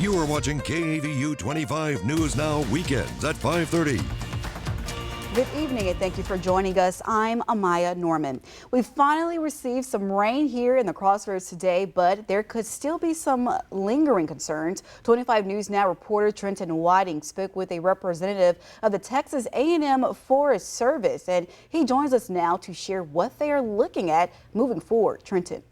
You are watching KAVU 25 News Now weekends at 5:30. Good evening and thank you for joining us. I'm Amaya Norman. We finally received some rain here in the Crossroads today, but there could still be some lingering concerns. 25 News Now reporter Trenton Whiting spoke with a representative of the Texas A&M Forest Service, and he joins us now to share what they are looking at moving forward. Trenton.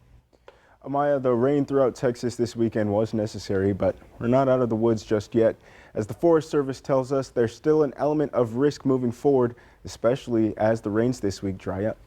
Amaya, the rain throughout Texas this weekend was necessary, but we're not out of the woods just yet. As the Forest Service tells us, there's still an element of risk moving forward, especially as the rains this week dry up.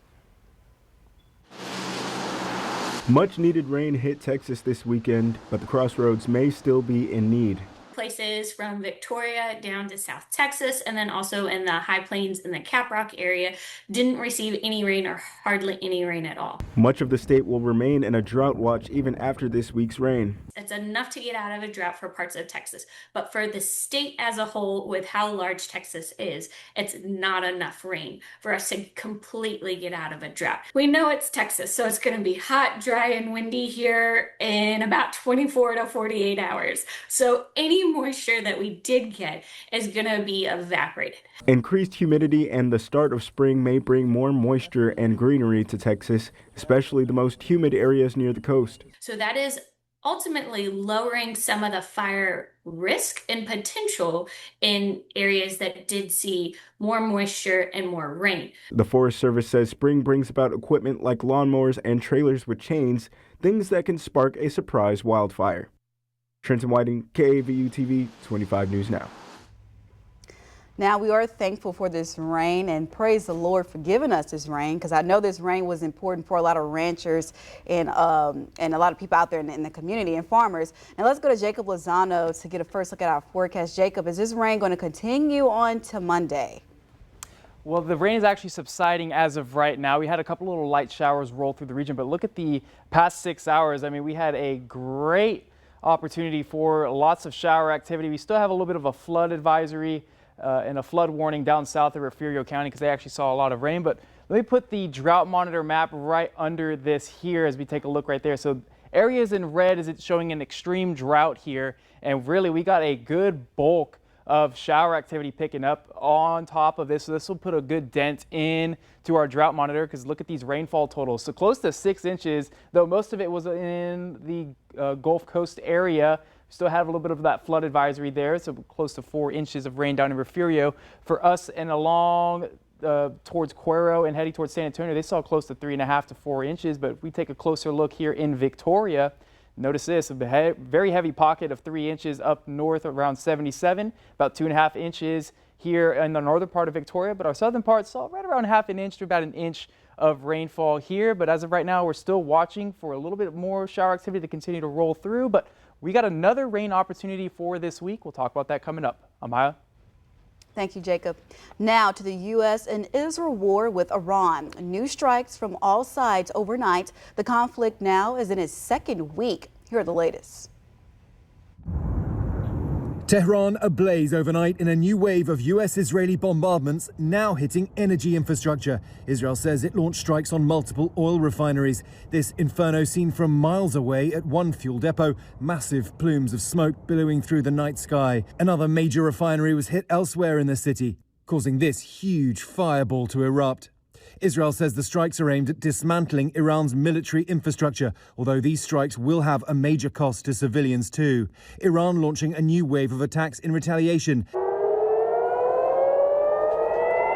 Much needed rain hit Texas this weekend, but the Crossroads may still be in need. Places from Victoria down to South Texas, and then also in the high plains in the Caprock area didn't receive any rain or hardly any rain at all. Much of the state will remain in a drought watch even after this week's rain. It's enough to get out of a drought for parts of Texas, but for the state as a whole, with how large Texas is, it's not enough rain for us to completely get out of a drought. We know it's Texas, so it's going to be hot, dry, and windy here in about 24 to 48 hours. So any moisture that we did get is going to be evaporated. Increased humidity and the start of spring may bring more moisture and greenery to Texas, especially the most humid areas near the coast. So that is ultimately lowering some of the fire risk and potential in areas that did see more moisture and more rain. The Forest Service says spring brings about equipment like lawnmowers and trailers with chains, things that can spark a surprise wildfire. Trenton Whiting, KAVU TV 25 News Now. Now, we are thankful for this rain and praise the Lord for giving us this rain, because I know this rain was important for a lot of ranchers and a lot of people out there in the community and farmers. And let's go to Jacob Lozano to get a first look at our forecast. Jacob, is this rain going to continue on to Monday? Well, the rain is actually subsiding as of right now. We had a couple little light showers roll through the region, but look at the past 6 hours. I mean, we had a great opportunity for lots of shower activity. We still have a little bit of a flood advisory and a flood warning down south of Refugio County because they actually saw a lot of rain. But let me put the drought monitor map right under this here as we take a look right there. So areas in red is it showing an extreme drought here, and really we got a good bulk of shower activity picking up on top of this. So this will put a good dent in to our drought monitor, because look at these rainfall totals. So close to 6 inches, though most of it was in the Gulf Coast area. We still have a little bit of that flood advisory there. So close to 4 inches of rain down in Refugio. For us and along towards Cuero and heading towards San Antonio, they saw close to 3.5 to 4 inches. But if we take a closer look here in Victoria, notice this, a very heavy pocket of 3 inches up north around 77, about 2.5 inches here in the northern part of Victoria, but our southern part saw right around half an inch to about an inch of rainfall here. But as of right now, we're still watching for a little bit more shower activity to continue to roll through, but we got another rain opportunity for this week. We'll talk about that coming up. Amaya? Thank you, Jacob. Now to the U.S. and Israel war with Iran. New strikes from all sides overnight. The conflict now is in its second week. Here are the latest. Tehran ablaze overnight in a new wave of U.S.-Israeli bombardments now hitting energy infrastructure. Israel says it launched strikes on multiple oil refineries. This inferno seen from miles away at one fuel depot, massive plumes of smoke billowing through the night sky. Another major refinery was hit elsewhere in the city, causing this huge fireball to erupt. Israel says the strikes are aimed at dismantling Iran's military infrastructure, although these strikes will have a major cost to civilians too. Iran launching a new wave of attacks in retaliation.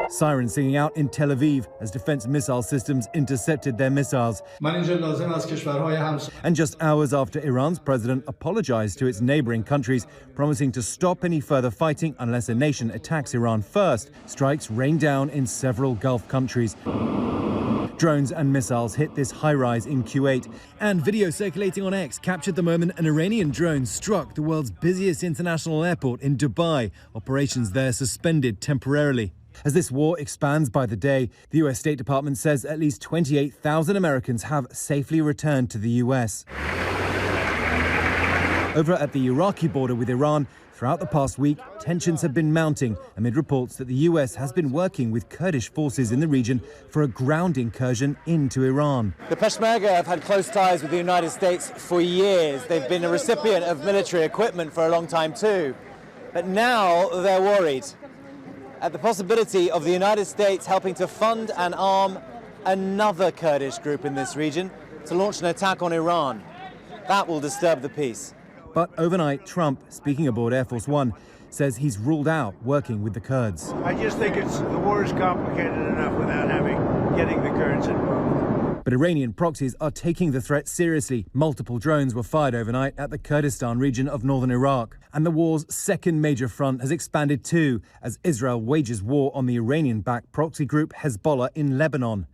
Sirens singing out in Tel Aviv as defense missile systems intercepted their missiles. And just hours after Iran's president apologized to its neighboring countries, promising to stop any further fighting unless a nation attacks Iran first, strikes rained down in several Gulf countries. Drones and missiles hit this high-rise in Kuwait. And video circulating on X captured the moment an Iranian drone struck the world's busiest international airport in Dubai. Operations there suspended temporarily. As this war expands by the day, the U.S. State Department says at least 28,000 Americans have safely returned to the U.S. Over at the Iraqi border with Iran, throughout the past week, tensions have been mounting amid reports that the US has been working with Kurdish forces in the region for a ground incursion into Iran. The Peshmerga have had close ties with the United States for years. They've been a recipient of military equipment for a long time too. But now they're worried at the possibility of the United States helping to fund and arm another Kurdish group in this region to launch an attack on Iran. That will disturb the peace. But overnight, Trump, speaking aboard Air Force One, says he's ruled out working with the Kurds. I just think the war is complicated enough without getting the Kurds involved. But Iranian proxies are taking the threat seriously. Multiple drones were fired overnight at the Kurdistan region of northern Iraq. And the war's second major front has expanded too, as Israel wages war on the Iranian-backed proxy group Hezbollah in Lebanon.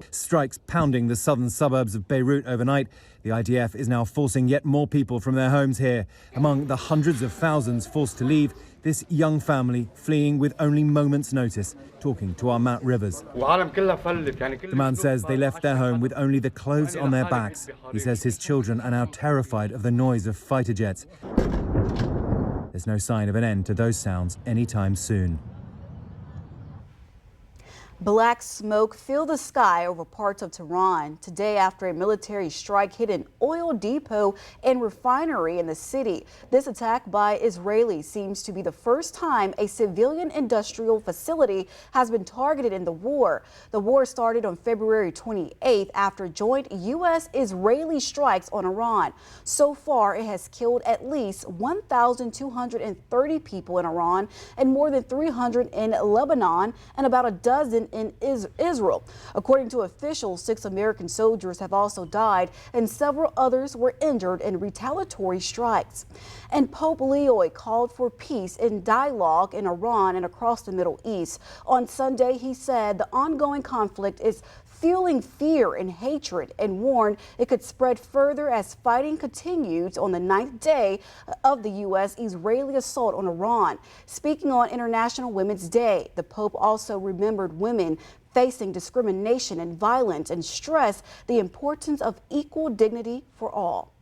Strikes pounding the southern suburbs of Beirut overnight. The IDF is now forcing yet more people from their homes here. Among the hundreds of thousands forced to leave, this young family fleeing with only moments' notice, talking to our Matt Rivers. The man says they left their home with only the clothes on their backs. He says his children are now terrified of the noise of fighter jets. There's no sign of an end to those sounds anytime soon. Black smoke filled the sky over parts of Tehran today after a military strike hit an oil depot and refinery in the city. This attack by Israelis seems to be the first time a civilian industrial facility has been targeted in the war. The war started on February 28th after joint U.S.-Israeli strikes on Iran. So far, it has killed at least 1,230 people in Iran and more than 300 in Lebanon and about a dozen in Israel. According to officials, 6 American soldiers have also died and several others were injured in retaliatory strikes. And Pope Leo called for peace and dialogue in Iran and across the Middle East. On Sunday, he said the ongoing conflict is fueling fear and hatred and warned it could spread further as fighting continues on the 9th day of the U.S.-Israeli assault on Iran. Speaking on International Women's Day, the Pope also remembered women facing discrimination and violence and stressed the importance of equal dignity for all.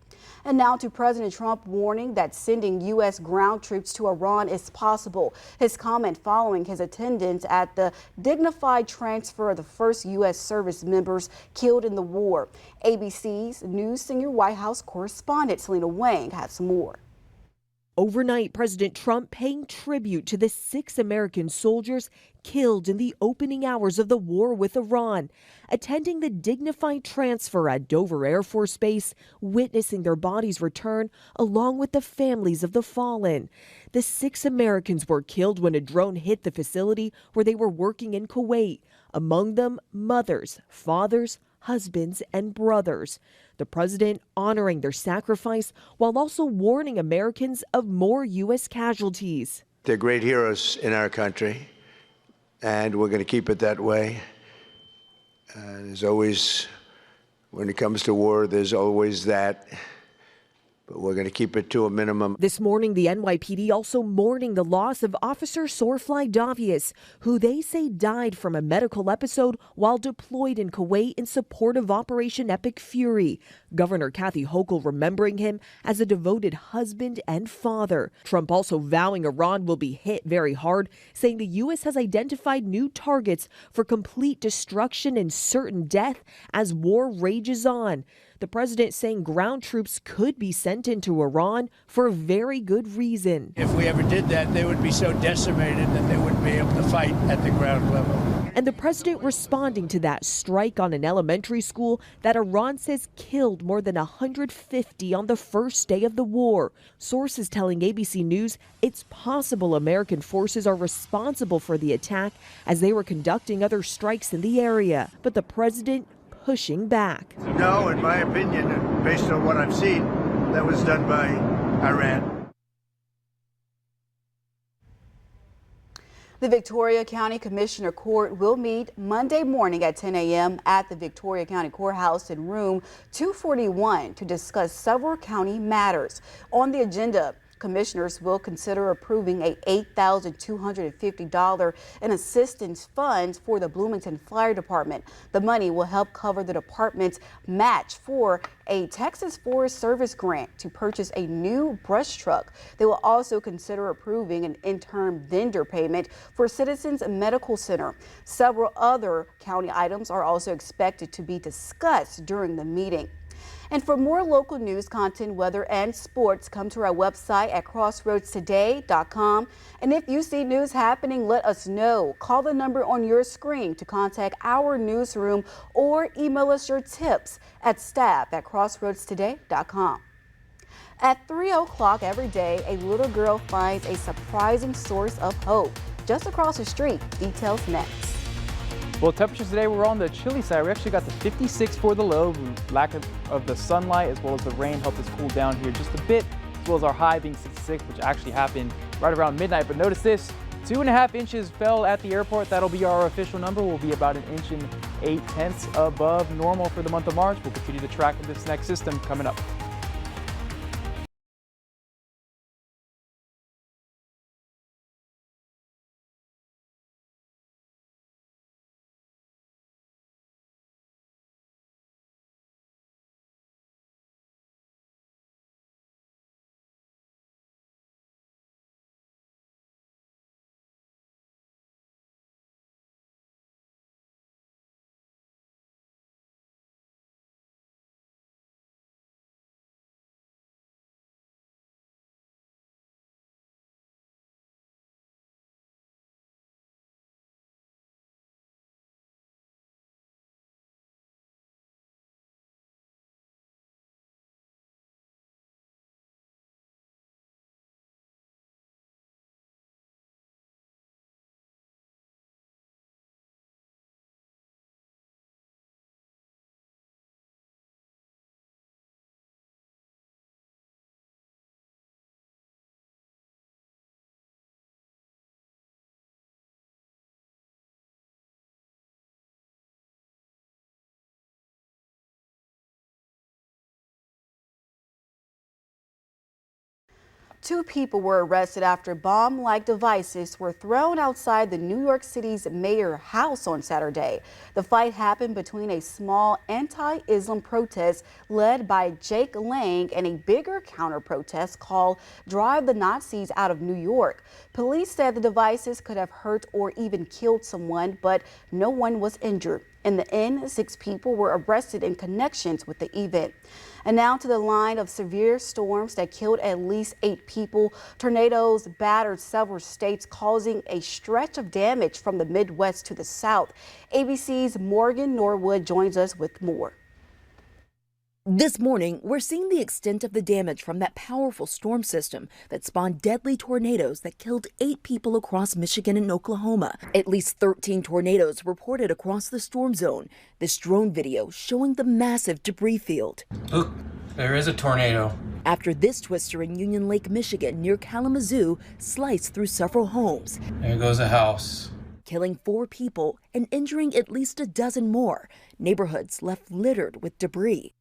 And now to President Trump warning that sending U.S. ground troops to Iran is possible. His comment following his attendance at the dignified transfer of the first U.S. service members killed in the war. ABC's news senior White House correspondent Selena Wang has more. Overnight, President Trump paying tribute to the 6 American soldiers killed in the opening hours of the war with Iran, attending the dignified transfer at Dover Air Force Base, witnessing their bodies return along with the families of the fallen. The 6 Americans were killed when a drone hit the facility where they were working in Kuwait, among them mothers, fathers, husbands, and brothers. The president honoring their sacrifice while also warning Americans of more U.S. casualties. They're great heroes in our country, and we're going to keep it that way. There's always, when it comes to war, there's always that. But we're going to keep it to a minimum. This morning, the NYPD also mourning the loss of Officer Sorfly Davius, who they say died from a medical episode while deployed in Kuwait in support of Operation Epic Fury. Governor Kathy Hochul remembering him as a devoted husband and father. Trump also vowing Iran will be hit very hard, saying the U.S. has identified new targets for complete destruction and certain death as war rages on. The president saying ground troops could be sent into Iran for a very good reason. If we ever did that, they would be so decimated that they wouldn't be able to fight at the ground level. And the president responding to that strike on an elementary school that Iran says killed more than 150 on the first day of the war. Sources telling ABC News it's possible American forces are responsible for the attack as they were conducting other strikes in the area. But the president pushing back. No, in my opinion, based on what I've seen, that was done by Iran. The Victoria County Commissioner Court will meet Monday morning at 10 a.m. at the Victoria County Courthouse in room 241 to discuss several county matters. On the agenda, Commissioners will consider approving a $8,250 in assistance funds for the Bloomington Fire Department. The money will help cover the department's match for a Texas Forest Service grant to purchase a new brush truck. They will also consider approving an interim vendor payment for Citizens Medical Center. Several other county items are also expected to be discussed during the meeting. And for more local news, content, weather, and sports, come to our website at crossroadstoday.com. And if you see news happening, let us know. Call the number on your screen to contact our newsroom or email us your tips at staff@crossroadstoday.com. At 3 o'clock every day, a little girl finds a surprising source of hope just across the street. Details next. Well, temperatures today were on the chilly side. We actually got to 56 for the low. Lack of the sunlight as well as the rain helped us cool down here just a bit, as well as our high being 66, which actually happened right around midnight. But notice this, 2.5 inches fell at the airport. That'll be our official number. We'll be about 1 inch and 8/10 above normal for the month of March. We'll continue to track this next system coming up. Two people were arrested after bomb-like devices were thrown outside the New York City's mayor's house on Saturday. The fight happened between a small anti-Islam protest led by Jake Lang and a bigger counter-protest called Drive the Nazis Out of New York. Police said the devices could have hurt or even killed someone, but no one was injured. In the end, 6 people were arrested in connections with the event. And now to the line of severe storms that killed at least 8 people. Tornadoes battered several states, causing a stretch of damage from the Midwest to the South. ABC's Morgan Norwood joins us with more. This morning, we're seeing the extent of the damage from that powerful storm system that spawned deadly tornadoes that killed 8 people across Michigan and Oklahoma. At least 13 tornadoes reported across the storm zone. This drone video showing the massive debris field. Look, there is a tornado. After this twister in Union Lake, Michigan, near Kalamazoo, sliced through several homes. There goes a house. Killing 4 people and injuring at least a dozen more. Neighborhoods left littered with debris.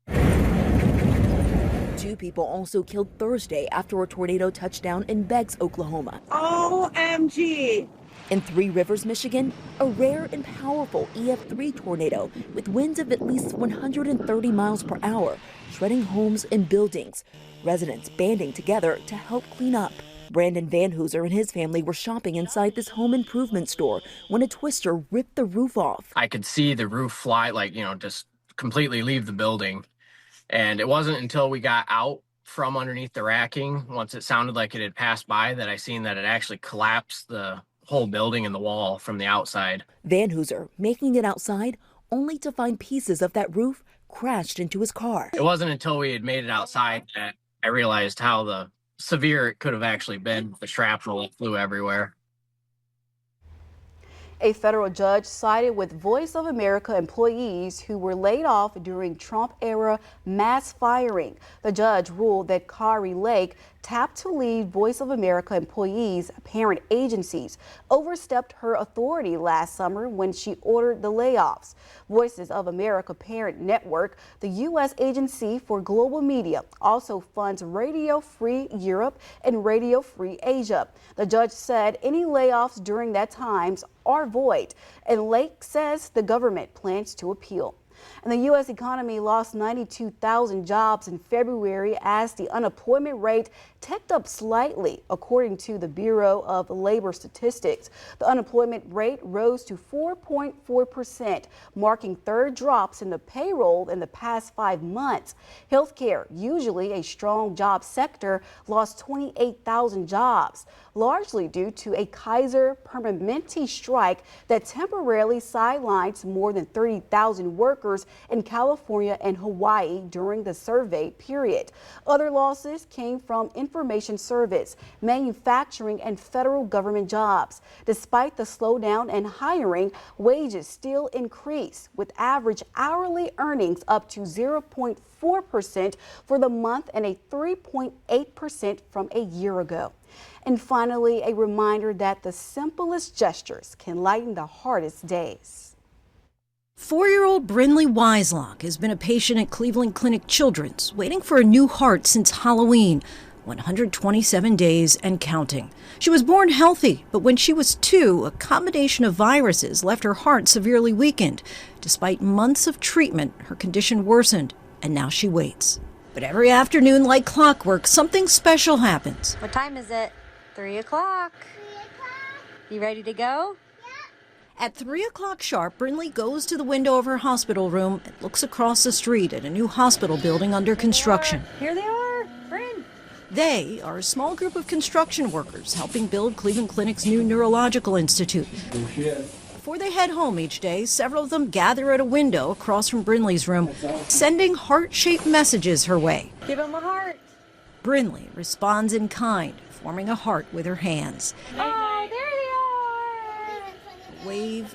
2 people also killed Thursday after a tornado touched down in Beggs, Oklahoma. OMG! In Three Rivers, Michigan, a rare and powerful EF3 tornado with winds of at least 130 miles per hour, shredding homes and buildings. Residents banding together to help clean up. Brandon Van Hooser and his family were shopping inside this home improvement store when a twister ripped the roof off. I could see the roof fly, just completely leave the building. And it wasn't until we got out from underneath the racking, once it sounded like it had passed by, that I seen that it actually collapsed the whole building and the wall from the outside. Van Hooser making it outside only to find pieces of that roof crashed into his car. It wasn't until we had made it outside that I realized how severe it could have actually been. The shrapnel flew everywhere. A federal judge sided with Voice of America employees who were laid off during Trump-era mass firing. The judge ruled that Kari Lake tapped to lead Voice of America employees' parent agencies, overstepped her authority last summer when she ordered the layoffs. Voices of America Parent Network, the U.S. Agency for Global Media, also funds Radio Free Europe and Radio Free Asia. The judge said any layoffs during that time are void, and Lake says the government plans to appeal. And the U.S. economy lost 92,000 jobs in February as the unemployment rate ticked up slightly, according to the Bureau of Labor Statistics. The unemployment rate rose to 4.4%, marking third drops in the payroll in the past 5 months. Healthcare, usually a strong job sector, lost 28,000 jobs, largely due to a Kaiser Permanente strike that temporarily sidelines more than 30,000 workers in California and Hawaii during the survey period. Other losses came from information service, manufacturing, and federal government jobs. Despite the slowdown in hiring, wages still increased, with average hourly earnings up to 0.4% for the month and a 3.8% from a year ago. And finally, a reminder that the simplest gestures can lighten the hardest days. 4-year-old Brinley Wiselock has been a patient at Cleveland Clinic Children's, waiting for a new heart since Halloween, 127 days and counting. She was born healthy, but when she was 2, a combination of viruses left her heart severely weakened. Despite months of treatment, her condition worsened, and now she waits. But every afternoon, like clockwork, something special happens. What time is it? 3 o'clock. You ready to go? At 3 o'clock sharp, Brinley goes to the window of her hospital room and looks across the street at a new hospital building under construction. Here they are, Bryn. They are a small group of construction workers helping build Cleveland Clinic's new neurological institute. Before they head home each day, several of them gather at a window across from Brinley's room, sending heart-shaped messages her way. Give them a heart. Brinley responds in kind, forming a heart with her hands. Oh, there Wave,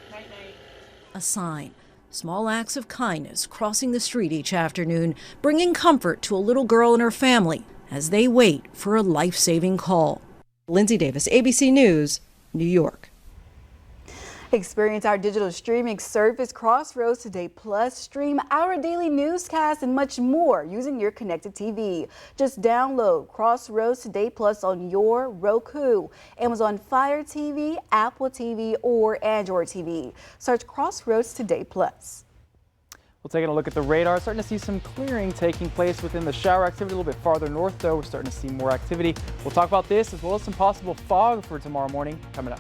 a sign. Small acts of kindness crossing the street each afternoon, bringing comfort to a little girl and her family as they wait for a life-saving call. Lindsay Davis, ABC News, New York. Experience our digital streaming service, Crossroads Today Plus. Stream our daily newscasts and much more using your connected TV. Just download Crossroads Today Plus on your Roku, Amazon Fire TV, Apple TV, or Android TV. Search Crossroads Today Plus. Well, taking a look at the radar, starting to see some clearing taking place within the shower activity. A little bit farther north, though, we're starting to see more activity. We'll talk about this as well as some possible fog for tomorrow morning coming up.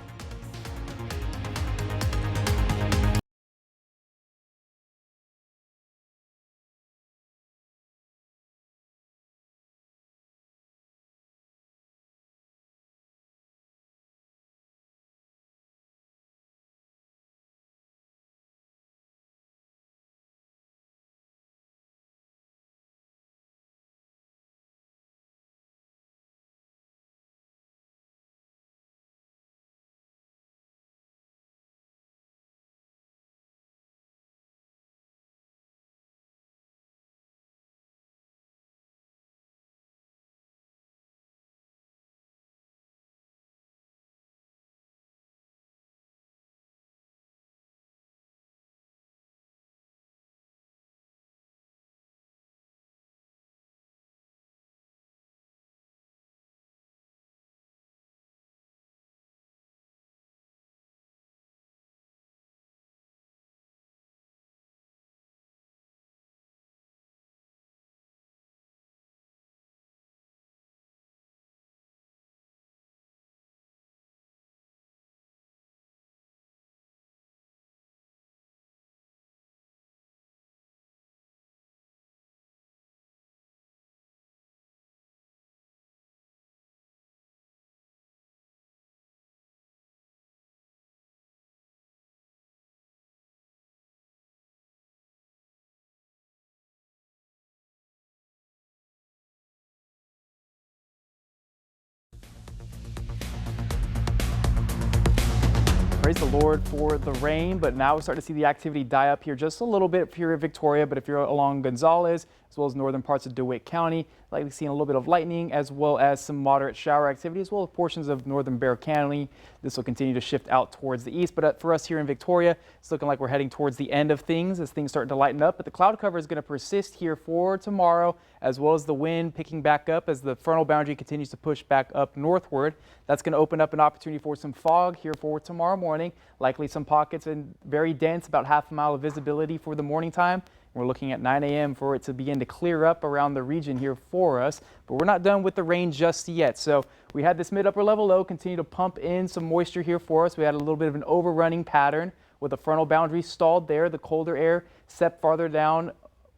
Praise the Lord for the rain, but now we're starting to see the activity die up here just a little bit here in Victoria. But if you're along Gonzales, as well as northern parts of DeWitt County, likely seeing a little bit of lightning, as well as some moderate shower activity, as well as portions of northern Bexar County. This will continue to shift out towards the east. But for us here in Victoria, it's looking like we're heading towards the end of things as things start to lighten up. But the cloud cover is going to persist here for tomorrow, as well as the wind picking back up as the frontal boundary continues to push back up northward. That's going to open up an opportunity for some fog here for tomorrow morning. Likely some pockets and very dense, about half a mile of visibility for the morning time. We're looking at 9 a.m. for it to begin to clear up around the region here for us, but we're not done with the rain just yet. So we had this mid-upper level low continue to pump in some moisture here for us. We had a little bit of an overrunning pattern with the frontal boundary stalled there. The colder air set farther down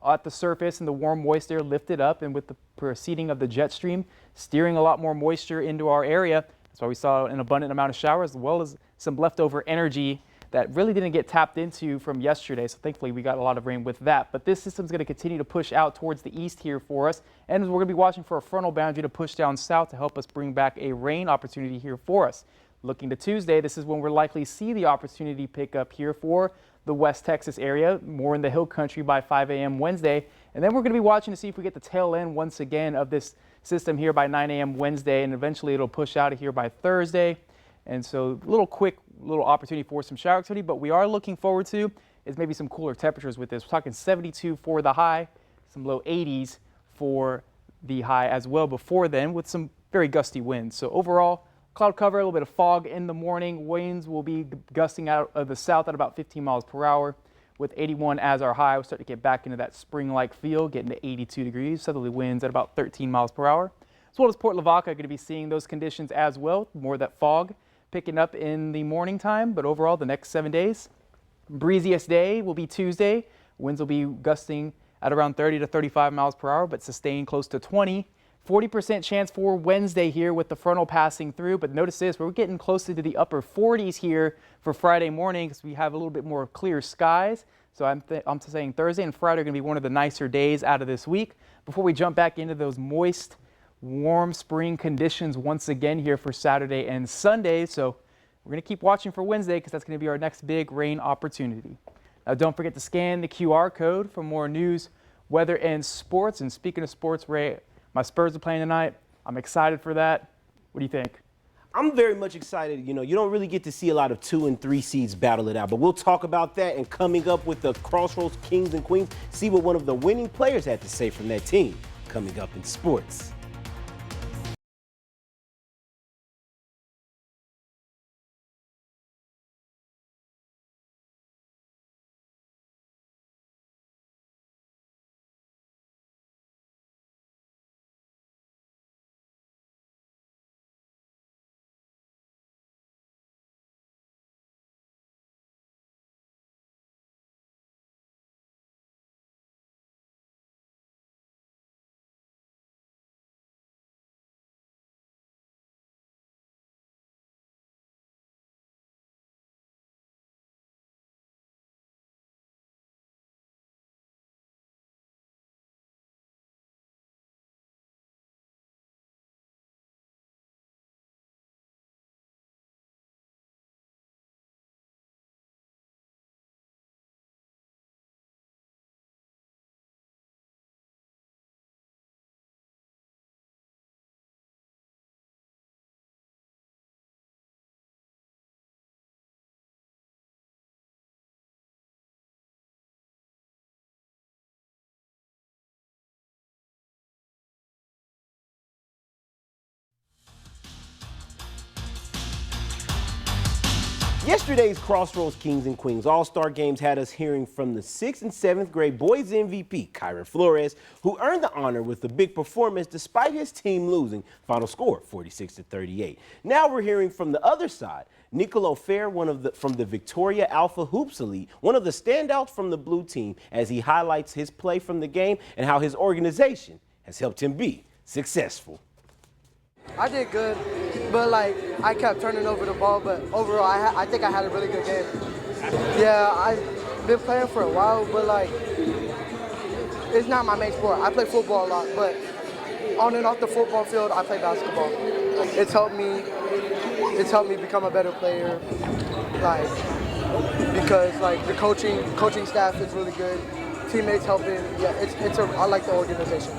at the surface and the warm moist air lifted up, and with the proceeding of the jet stream steering a lot more moisture into our area. That's why we saw an abundant amount of showers, as well as some leftover energy that really didn't get tapped into from yesterday. So thankfully we got a lot of rain with that. But this system's going to continue to push out towards the east here for us. And we're going to be watching for a frontal boundary to push down south to help us bring back a rain opportunity here for us. Looking to Tuesday, this is when we're likely to see the opportunity pick up here for the West Texas area, more in the hill country by 5 a.m. Wednesday. And then we're going to be watching to see if we get the tail end once again of this system here by 9 a.m. Wednesday. And eventually it'll push out of here by Thursday. And so little opportunity for some shower activity, but we are looking forward to is maybe some cooler temperatures with this. We're talking 72 for the high, some low 80s for the high as well before then, with some very gusty winds. So overall, cloud cover, a little bit of fog in the morning. Winds will be gusting out of the south at about 15 miles per hour with 81 as our high. We'll start to get back into that spring-like feel, getting to 82 degrees. Southerly winds at about 13 miles per hour. As well as Port Lavaca, going to be seeing those conditions as well, more of that fog picking up in the morning time. But overall, the next 7 days, breeziest day will be Tuesday. Winds will be gusting at around 30 to 35 miles per hour, but sustained close to 20. 40% chance for Wednesday here with the frontal passing through. But notice this, we're getting closer to the upper 40s here for Friday morning because we have a little bit more clear skies. So I'm saying Thursday and Friday are going to be one of the nicer days out of this week before we jump back into those moist, warm spring conditions once again here for Saturday and Sunday. So we're going to keep watching for Wednesday because that's going to be our next big rain opportunity. Now don't forget to scan the QR code for more news, weather, and sports. And speaking of sports, Ray, my Spurs are playing tonight. I'm excited for that. What do you think? I'm very much excited. You know, you don't really get to see a lot of 2 and 3 seeds battle it out, but we'll talk about that. And coming up with the Crossroads Kings and Queens, see what one of the winning players had to say from that team coming up in sports. Yesterday's Crossroads Kings and Queens All-Star Games had us hearing from the 6th and 7th grade boys MVP, Kyron Flores, who earned the honor with a big performance despite his team losing. Final score, 46-38. Now we're hearing from the other side. Nicolo Fair, from the Victoria Alpha Hoops Elite, one of the standouts from the blue team, as he highlights his play from the game and how his organization has helped him be successful. I did good, but I kept turning over the ball, but overall I think I had a really good game. Yeah, I've been playing for a while, but it's not my main sport. I play football a lot, but on and off the football field, I play basketball. It's helped me become a better player. like because like the coaching staff is really good, teammates helping. Yeah, I like the organization.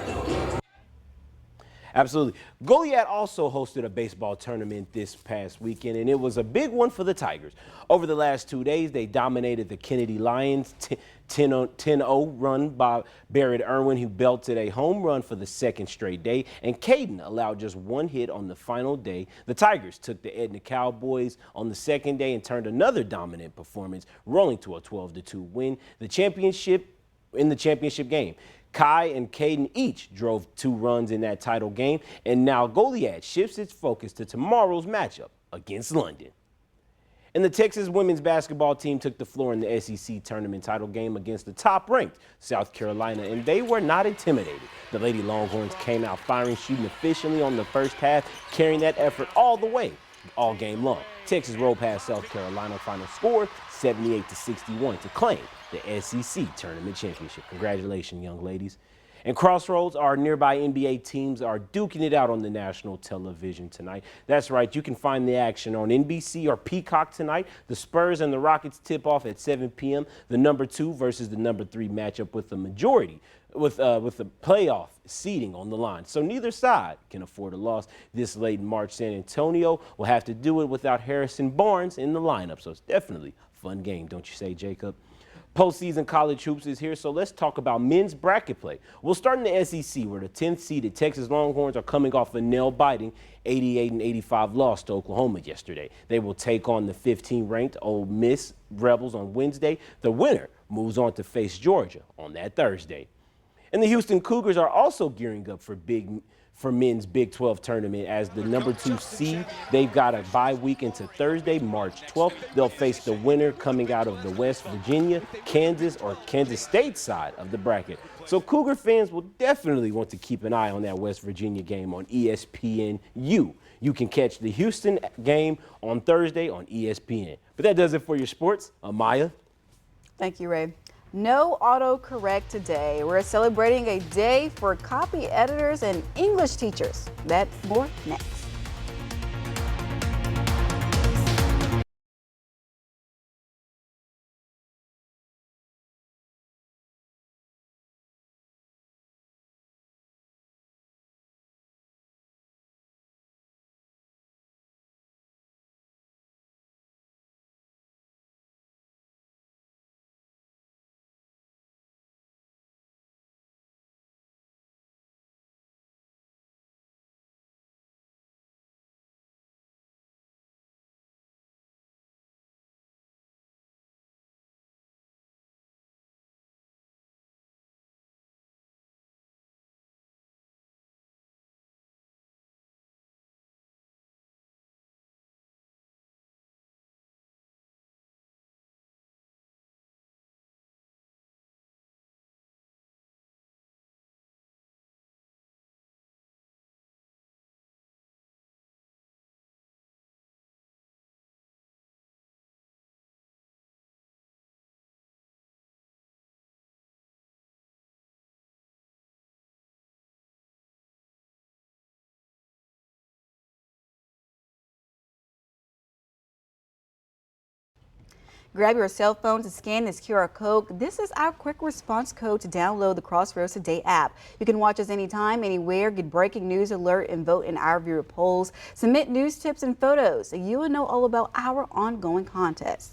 Absolutely. Goliad also hosted a baseball tournament this past weekend, and it was a big one for the Tigers. Over the last 2 days, they dominated the Kennedy Lions, 10-0 run by Barrett Irwin, who belted a home run for the second straight day, and Caden allowed just one hit on the final day. The Tigers took the Edna Cowboys on the second day and turned another dominant performance, rolling to a 12-2 win. The championship game. Kai and Caden each drove 2 runs in that title game, and now Goliad shifts its focus to tomorrow's matchup against London. And the Texas women's basketball team took the floor in the SEC tournament title game against the top-ranked South Carolina, and they were not intimidated. The Lady Longhorns came out firing, shooting efficiently on the first half, carrying that effort all the way, all game long. Texas rolled past South Carolina, final score 78-61 to claim the SEC Tournament Championship. Congratulations, young ladies. And Crossroads, our nearby NBA teams are duking it out on the national television tonight. That's right, you can find the action on NBC or Peacock tonight. The Spurs and the Rockets tip off at 7 p.m. The number 2 versus the number 3 matchup with the majority, with the playoff seeding on the line. So neither side can afford a loss this late in March. San Antonio will have to do it without Harrison Barnes in the lineup. So it's definitely a fun game, don't you say, Jacob? Postseason college hoops is here, so let's talk about men's bracket play. We'll start in the SEC, where the 10th seeded Texas Longhorns are coming off a nail-biting 88-85 loss to Oklahoma yesterday. They will take on the 15th-ranked Ole Miss Rebels on Wednesday. The winner moves on to face Georgia on that Thursday. And the Houston Cougars are also gearing up for men's Big 12 tournament as the number 2 seed. They've got a bye week into Thursday, March 12th. They'll face the winner coming out of the West Virginia, Kansas, or Kansas State side of the bracket. So Cougar fans will definitely want to keep an eye on that West Virginia game on ESPNU. You can catch the Houston game on Thursday on ESPN. But that does it for your sports. Amaya. Thank you, Ray. No autocorrect today. We're celebrating a day for copy editors and English teachers. That more next. Grab your cell phone to scan this QR code. This is our quick response code to download the Crossroads Today app. You can watch us anytime, anywhere, get breaking news alert, and vote in our viewer polls. Submit news tips and photos so you will know all about our ongoing contest.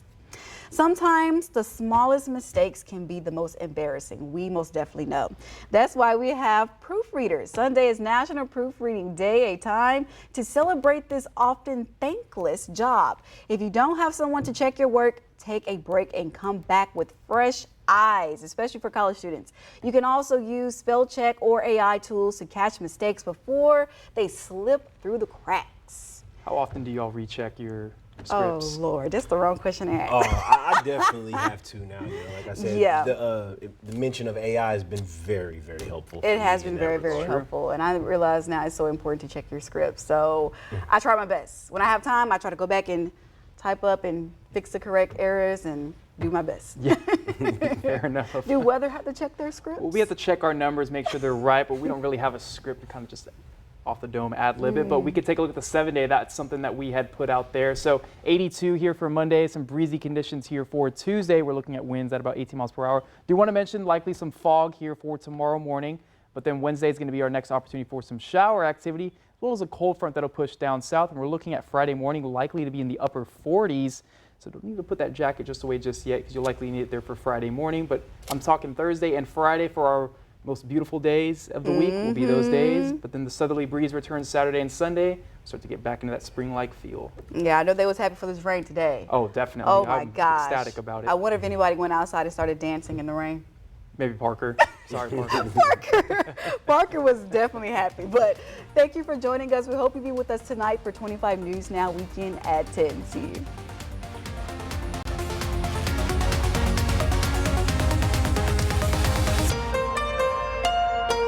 Sometimes the smallest mistakes can be the most embarrassing. We most definitely know. That's why we have proofreaders. Sunday is National Proofreading Day, a time to celebrate this often thankless job. If you don't have someone to check your work, take a break and come back with fresh eyes, especially for college students. You can also use spell check or AI tools to catch mistakes before they slip through the cracks. How often do y'all recheck your scripts? Oh, Lord, that's the wrong question to ask. Oh, I definitely have to now. You know, like I said, yeah. The mention of AI has been very, very helpful. It has been very, very helpful. And I realize now it's so important to check your scripts. So I try my best. When I have time, I try to go back and type up and fix the correct errors and do my best. Yeah, fair enough. Do weather have to check their scripts? Well, we have to check our numbers, make sure they're right, but we don't really have a script to kind of just off the dome ad lib it, but we could take a look at the 7-day. That's something that we had put out there. So 82 here for Monday, some breezy conditions here for Tuesday. We're looking at winds at about 18 miles per hour. Do want to mention likely some fog here for tomorrow morning, but then Wednesday is going to be our next opportunity for some shower activity, as well as a cold front that'll push down south. And we're looking at Friday morning likely to be in the upper 40s. So don't need to put that jacket just away just yet because you'll likely need it there for Friday morning. But I'm talking Thursday and Friday for our most beautiful days of the week will be those days, but then the southerly breeze returns Saturday and Sunday. Start to get back into that spring-like feel. Yeah, I know they was happy for this rain today. Oh, definitely. Oh my I'm gosh. ecstatic about it. I wonder if anybody went outside and started dancing in the rain. Maybe Parker. Sorry, Parker. Parker was definitely happy. But thank you for joining us. We hope you'll be with us tonight for 25 News Now Weekend at 10. See you.